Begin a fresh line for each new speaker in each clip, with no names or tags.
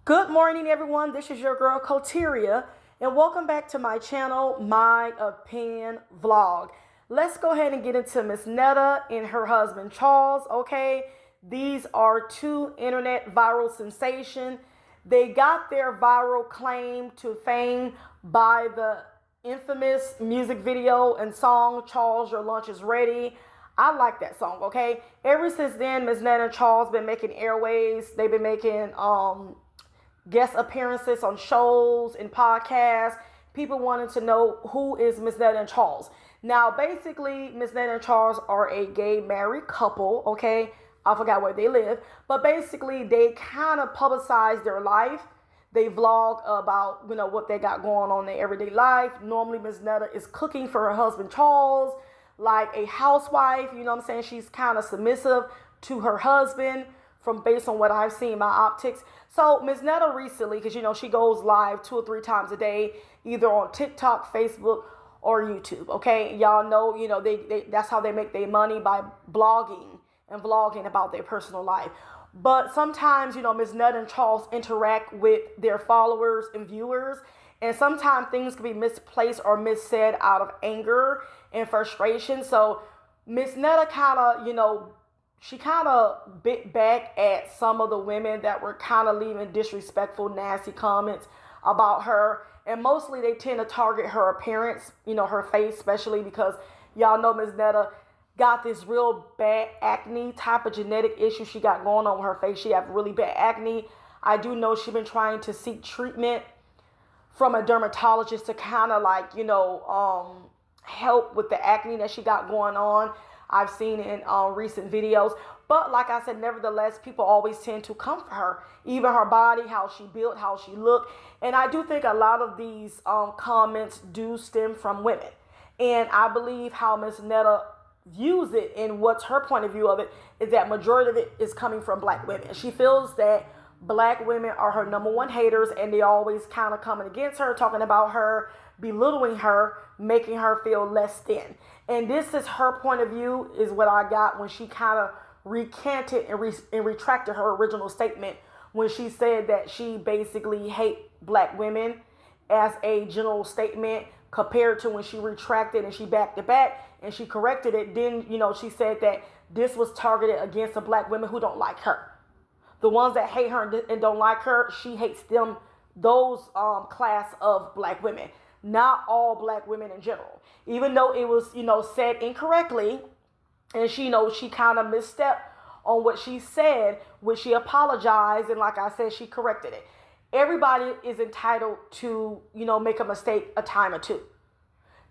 Good morning, everyone. This is your girl, Coteria, and welcome back to my channel, My Opinion Vlog. Let's go ahead and get into Ms.Netta and her husband, Charles, okay? These are two internet viral sensations. They got their viral claim to fame by the infamous music video and song, Charles, Your Lunch is Ready. I like that song, okay? Ever since then, Ms.Netta and Charles been making airways. They've been making guest appearances on shows and podcasts. People wanted to know who is Ms.Netta and Charles. Now, basically, Ms.Netta and Charles are a gay married couple, okay? I forgot where they live. But basically, they kind of publicize their life. They vlog about, what they got going on in their everyday life. Normally, Ms.Netta is cooking for her husband, Charles, like a housewife. You know what I'm saying? She's kind of submissive to her husband based on what I've seen, my optics. So Ms.Netta recently, because she goes live 2 or 3 times a day, either on TikTok, Facebook, or YouTube. Okay, y'all know, they that's how they make their money, by blogging and vlogging about their personal life. But sometimes, Ms.Netta and Charles interact with their followers and viewers, and sometimes things can be misplaced or missaid out of anger and frustration. So Ms.Netta she kind of bit back at some of the women that were kind of leaving disrespectful, nasty comments about her. And mostly they tend to target her appearance, her face, especially because y'all know Ms.Netta got this real bad acne type of genetic issue she got going on with her face. She have really bad acne. I do know she's been trying to seek treatment from a dermatologist to kind of help with the acne that she got going on. I've seen in recent videos. But like I said, nevertheless, people always tend to come for her. Even her body, how she built, how she looked. And I do think a lot of these comments do stem from women. And I believe how Ms.Netta views it, and what's her point of view of it, is that majority of it is coming from black women. She feels that black women are her number one haters, and they always kind of coming against her, talking about her, belittling her, making her feel less than. And this is her point of view, is what I got when she kind of recanted and retracted her original statement when she said that she basically hate black women as a general statement, compared to when she retracted and she backed it back and she corrected it. Then, she said that this was targeted against the black women who don't like her. The ones that hate her and don't like her, she hates them, those class of black women. Not all black women in general. Even though it was, said incorrectly, and she kind of misstepped on what she said, which she apologized, and like I said, she corrected it. Everybody is entitled to, make a mistake a time or two.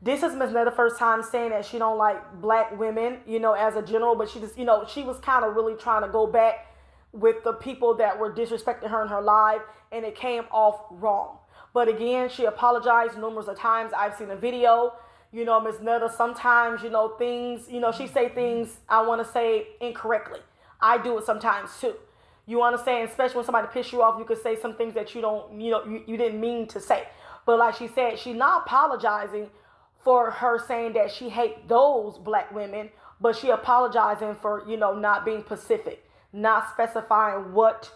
This is Ms.Netta's first time saying that she don't like black women, as a general, but she just, she was kind of really trying to go back with the people that were disrespecting her in her life, and it came off wrong. But again, she apologized numerous of times. I've seen a video, Ms.Netta, sometimes, things, she say things, I want to say, incorrectly. I do it sometimes too. You understand? Especially when somebody piss you off, you could say some things that you don't, you didn't mean to say. But like she said, she's not apologizing for her saying that she hate those black women, but she apologizing for, not being specific, not specifying what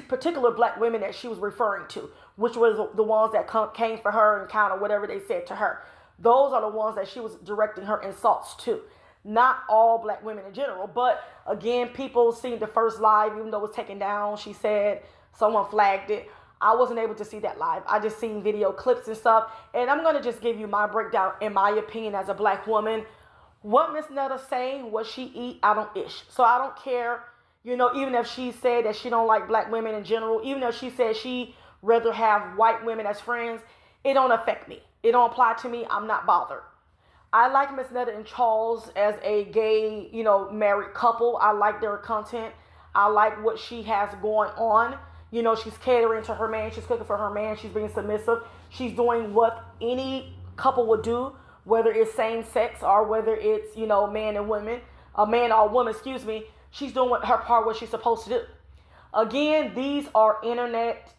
particular black women that she was referring to, which was the ones that came for her and kind of whatever they said to her. Those are the ones that she was directing her insults to. Not all black women in general. But again, people seen the first live, even though it was taken down. She said someone flagged it. I wasn't able to see that live. I just seen video clips and stuff. And I'm going to just give you my breakdown, in my opinion, as a black woman. What Ms.Netta saying, what she eat, I don't ish. So I don't care. Even if she said that she don't like black women in general, even if she said she rather have white women as friends, it don't affect me. It don't apply to me. I'm not bothered. I like Ms.Netta and Charles as a gay, married couple. I like their content. I like what she has going on. She's catering to her man. She's cooking for her man. She's being submissive. She's doing what any couple would do, whether it's same sex or whether it's, man and women, a man or woman, excuse me. She's doing her part, what she's supposed to do. Again, these are internet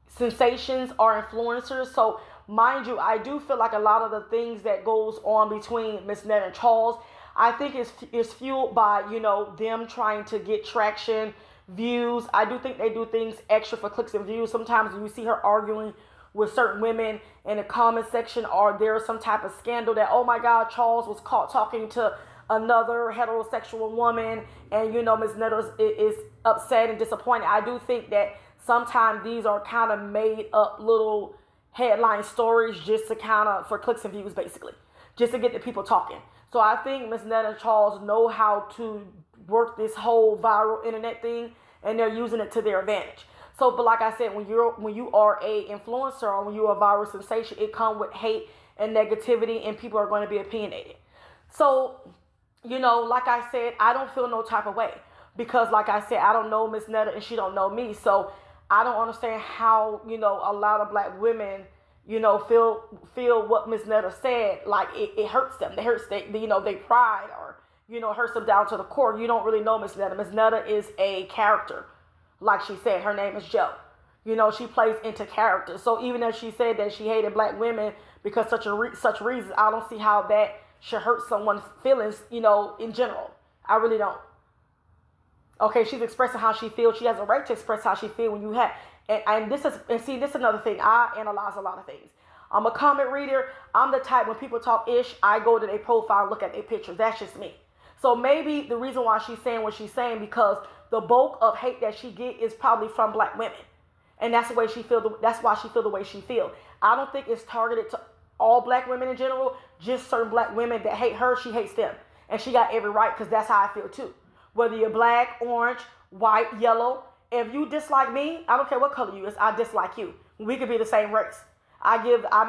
sensations, are influencers. So mind you, I do feel like a lot of the things that goes on between Ms.Netta and Charles, I think it's fueled by, them trying to get traction, views. I do think they do things extra for clicks and views. Sometimes when you see her arguing with certain women in the comment section, or there's some type of scandal that, oh my God, Charles was caught talking to another heterosexual woman, and Ms. Netta is upset and disappointed. I do think that sometimes these are kind of made up little headline stories just to kind of for clicks and views, basically, just to get the people talking. So I think Ms. Netta and Charles know how to work this whole viral internet thing, and they're using it to their advantage. So, but like I said, when you are a influencer, or when you're a viral sensation, it comes with hate and negativity, and people are going to be opinionated. So, like I said, I don't feel no type of way, because like I said, I don't know Ms. Netta and she don't know me. So I don't understand how, a lot of black women, feel what Ms. Netta said, like it hurts them. It hurts they pride, or, hurts them down to the core. You don't really know Ms. Netta. Ms. Netta is a character. Like she said, her name is Joe. She plays into character. So even if she said that she hated black women because such reasons, I don't see how that should hurt someone's feelings, in general. I really don't. Okay, she's expressing how she feels. She has a right to express how she feels when you have, and this is another thing. I analyze a lot of things. I'm a comment reader. I'm the type, when people talk ish, I go to their profile and look at their pictures. That's just me. So maybe the reason why she's saying what she's saying, because the bulk of hate that she get is probably from black women. And that's the way she feel. That's why she feel the way she feel. I don't think it's targeted to all black women in general. Just certain black women that hate her, she hates them. And she got every right, because that's how I feel too. Whether you're black, orange, white, yellow, if you dislike me, I don't care what color you is, I dislike you. We could be the same race. I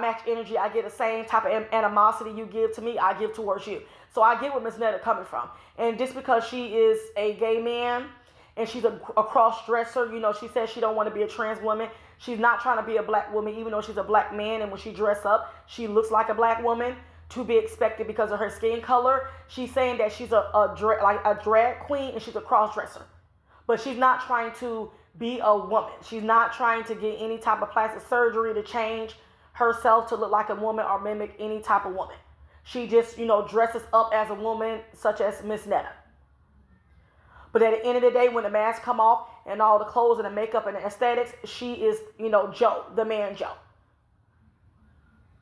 match energy. I get the same type of animosity you give to me, I give towards you. So I get where Ms. Netta coming from. And just because she is a gay man and she's a cross-dresser, she says she don't want to be a trans woman. She's not trying to be a black woman, even though she's a black man. And when she dress up, she looks like a black woman, to be expected because of her skin color. She's saying that she's a drag queen, and she's a cross-dresser. But she's not trying to be a woman. She's not trying to get any type of plastic surgery to change herself to look like a woman or mimic any type of woman. She just, dresses up as a woman, such as Ms. Netta. But at the end of the day, when the mask come off and all the clothes and the makeup and the aesthetics, she is, Joe, the man Joe.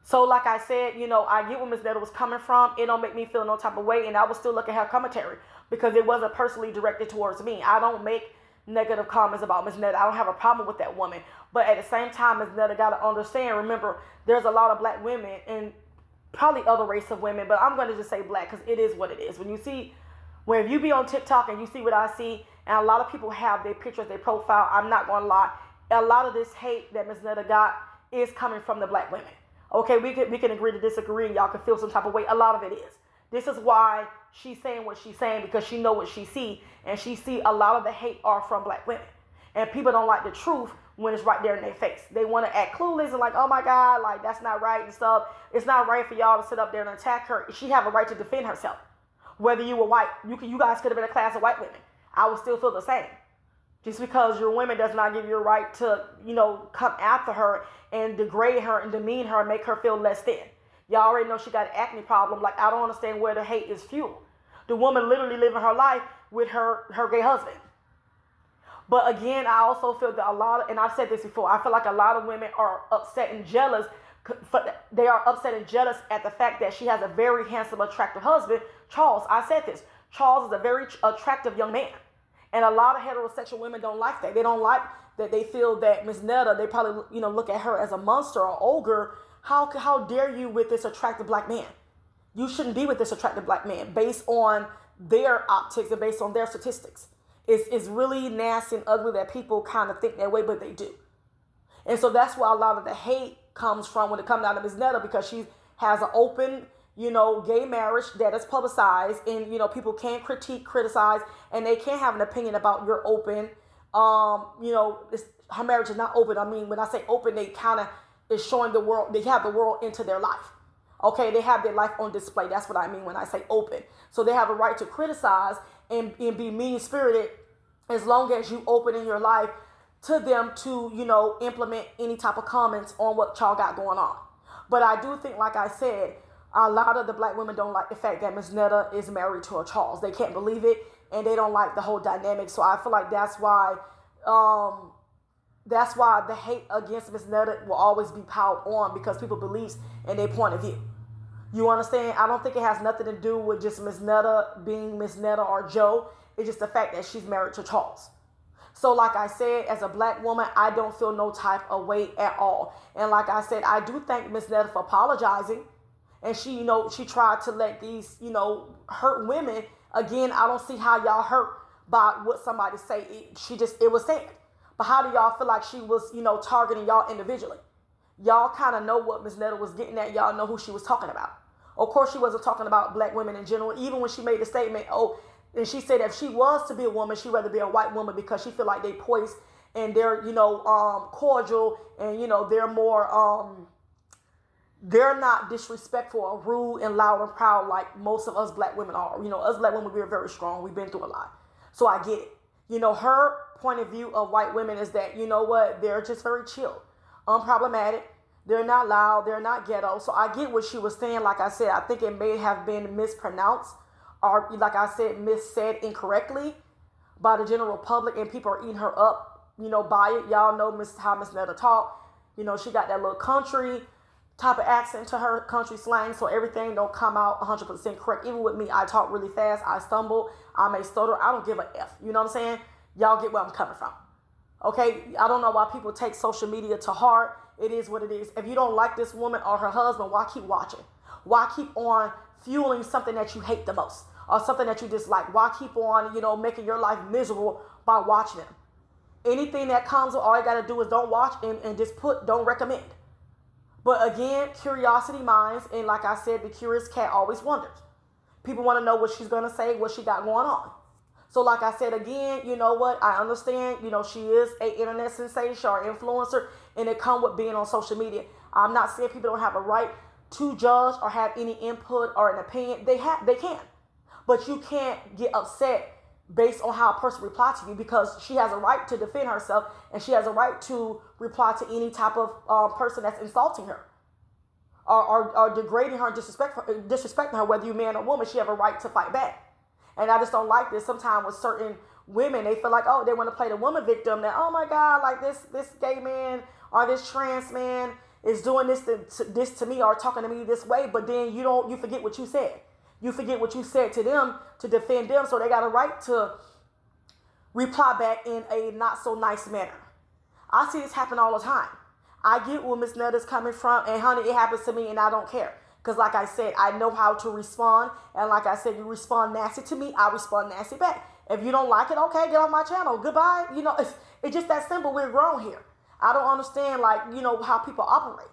So like I said, I get where Ms. Netta was coming from. It don't make me feel no type of way, and I would still look at her commentary, because it wasn't personally directed towards me. I don't make negative comments about Ms. Netta. I don't have a problem with that woman. But at the same time, Ms. Netta got to understand, remember, there's a lot of black women, and probably other race of women, but I'm going to just say black, because it is what it is. When you be on TikTok and you see what I see, and a lot of people have their pictures, their profile, I'm not going to lie, a lot of this hate that Ms. Netta got is coming from the black women. Okay, we can agree to disagree, and y'all can feel some type of way. A lot of it is. This is why she's saying what she's saying, because she know what she see, and she see a lot of the hate are from black women. And people don't like the truth when it's right there in their face. They want to act clueless and like, oh my God, like that's not right and stuff. It's not right for y'all to sit up there and attack her. She have a right to defend herself. Whether you were white, you guys could have been a class of white women. I would still feel the same. Just because you're women does not give you a right to, come after her and degrade her and demean her and make her feel less than. Y'all already know she got an acne problem. Like, I don't understand where the hate is fueled. The woman literally living her life with her gay husband. But again, I also feel that and I've said this before, I feel like a lot of women are upset and jealous. They are upset and jealous at the fact that she has a very handsome, attractive husband, Charles. I said this. Charles is a very attractive young man. And a lot of heterosexual women don't like that. They don't like that. They feel that Ms. Netta, they probably, look at her as a monster or ogre. How dare you with this attractive black man? You shouldn't be with this attractive black man based on their optics and based on their statistics. It's really nasty and ugly that people kind of think that way, but they do. And so that's where a lot of the hate comes from when it comes down to Ms. Netta, because she has an open, gay marriage that is publicized, and, people can criticize, and they can have an opinion about your open, her marriage is not open. I mean, when I say open, they kind of is showing the world, they have the world into their life. Okay, they have their life on display. That's what I mean when I say open. So they have a right to criticize and be mean-spirited as long as you open in your life to them to, implement any type of comments on what y'all got going on. But I do think, like I said, a lot of the black women don't like the fact that Ms. Netta is married to a Charles. They can't believe it. and they don't like the whole dynamic. So I feel like that's why the hate against Miss Netta will always be piled on, because people believe in their point of view. You understand? I don't think it has nothing to do with just Miss Netta being Miss Netta or Joe. It's just the fact that she's married to Charles. So like I said, as a black woman, I don't feel no type of way at all. And like I said, I do thank Miss Netta for apologizing. And she, she tried to let these, hurt women. Again, I don't see how y'all hurt by what somebody say. It was said. But how do y'all feel like she was, targeting y'all individually? Y'all kind of know what Miss Netta was getting at. Y'all know who she was talking about. Of course, she wasn't talking about black women in general. Even when she made the statement, and she said if she was to be a woman, she'd rather be a white woman because she feel like they poised and they're, cordial, and, they're more, they're not disrespectful or rude and loud and proud like most of us black women are. Us black women, we're very strong. We've been through a lot. So I get it. Her point of view of white women is that, they're just very chill, unproblematic. They're not loud. They're not ghetto. So I get what she was saying. Like I said, I think it may have been mispronounced, or like I said, missaid incorrectly by the general public, and people are eating her up, by it. Y'all know how Miss Netta talk. She got that little country type of accent to her, country slang, so everything don't come out 100% correct. Even with me, I talk really fast. I stumble. I may stutter. I don't give a F. You know what I'm saying? Y'all get where I'm coming from. Okay? I don't know why people take social media to heart. It is what it is. If you don't like this woman or her husband, why keep watching? Why keep on fueling something that you hate the most or something that you dislike? Why keep on, making your life miserable by watching them? Anything that comes, all you got to do is don't watch and just don't recommend. But again, curiosity minds, and like I said, the curious cat always wonders. People want to know what she's going to say, what she got going on. So like I said, again, you know what? I understand, she is an internet sensation or influencer, and it comes with being on social media. I'm not saying people don't have a right to judge or have any input or an opinion. They can. But you can't get upset based on how a person replies to you, because she has a right to defend herself, and she has a right to reply to any type of person that's insulting her or degrading her, disrespecting her, whether you're man or woman. She have a right to fight back. And I just don't like this sometimes with certain women. They feel like, they want to play the woman victim, that, oh my God, like this gay man or this trans man is doing this to me or talking to me this way. But then you forget what you said. You forget what you said to them to defend them, so they got a right to reply back in a not so nice manner. I see this happen all the time. I get where Miss Netta's coming from, and honey, it happens to me, and I don't care. Because like I said, I know how to respond, and like I said, you respond nasty to me, I respond nasty back. If you don't like it, okay, get off my channel. Goodbye. It's just that simple. We're grown here. I don't understand, how people operate.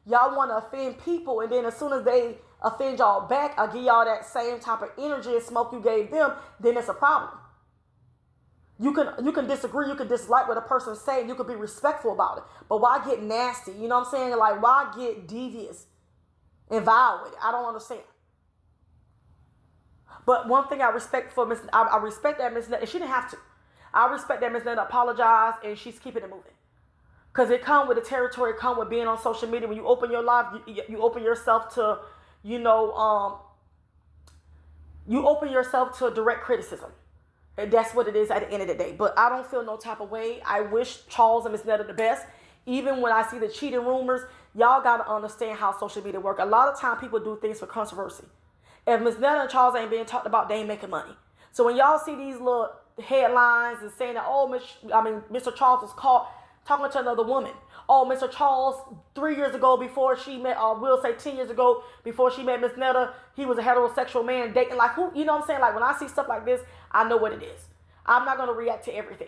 Y'all want to offend people, and then as soon as they offend y'all back, I'll give y'all that same type of energy and smoke you gave them, then it's a problem. You can disagree, you can dislike what a person's saying, you can be respectful about it. But why get nasty? You know what I'm saying? Like, why get devious and vile with it? I don't understand. But one thing I respect for I respect that Miss Netta, and she didn't have to. I respect that Miss Netta apologized, and she's keeping it moving. Because it come with the territory, it come with being on social media. When you open your life, you open yourself to, you open yourself to direct criticism. And that's what it is at the end of the day. But I don't feel no type of way. I wish Charles and Miss Netta the best. Even when I see the cheating rumors, y'all got to understand how social media work. A lot of time people do things for controversy. If Miss Netta and Charles ain't being talked about, they ain't making money. So when y'all see these little headlines and saying that, Mr. Charles was caught talking to another woman. Oh, Mr. Charles, 3 years ago before she met, or we'll say 10 years ago before she met Miss Netta, he was a heterosexual man dating. Like, who, you know what I'm saying? Like, when I see stuff like this, I know what it is. I'm not going to react to everything.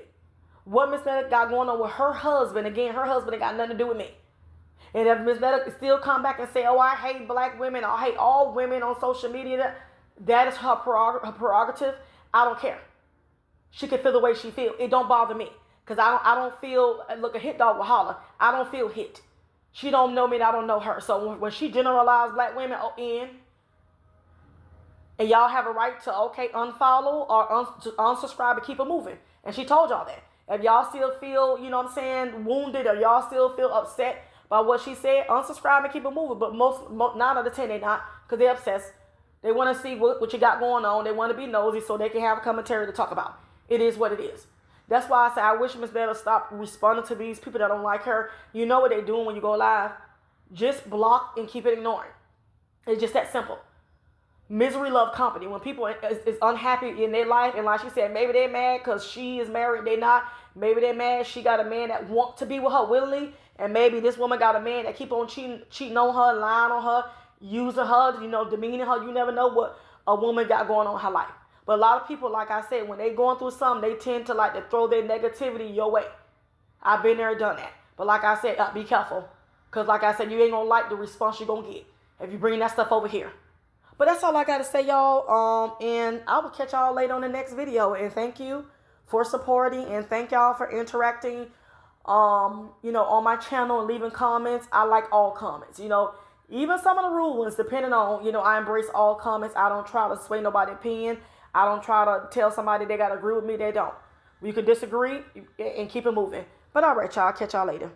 What Miss Netta got going on with her husband, again, her husband ain't got nothing to do with me. And if Miss Netta still come back and say, I hate black women, or I hate all women on social media, that is her prerogative. I don't care. She can feel the way she feel. It don't bother me. Because I don't feel, look, a hit dog will holler. I don't feel hit. She don't know me and I don't know her. So when she generalized black women and y'all have a right to, unfollow or unsubscribe and keep it moving. And she told y'all that. If y'all still feel, wounded, or y'all still feel upset by what she said, unsubscribe and keep it moving. But most 9 out of 10, they not, because they're obsessed. They want to see what you got going on. They want to be nosy so they can have a commentary to talk about. It is what it is. That's why I say I wish Ms.Netta stop responding to these people that don't like her. You know what they're doing when you go live. Just block and keep it ignoring. It's just that simple. Misery love company. When people is unhappy in their life, and like she said, maybe they're mad because she is married, they not. Maybe they're mad she got a man that want to be with her willingly, and maybe this woman got a man that keep on cheating on her, lying on her, using her, demeaning her. You never know what a woman got going on in her life. But a lot of people, like I said, when they going through something, they tend to like to throw their negativity your way. I've been there and done that. But like I said, be careful. Because like I said, you ain't going to like the response you're going to get if you bring that stuff over here. But that's all I got to say, y'all. And I will catch y'all later on the next video. And thank you for supporting. And thank y'all for interacting, on my channel and leaving comments. I like all comments, Even some of the rude ones, depending on, I embrace all comments. I don't try to sway nobody's opinion. I don't try to tell somebody they got to agree with me. They don't. You can disagree and keep it moving. But all right, y'all. Catch y'all later.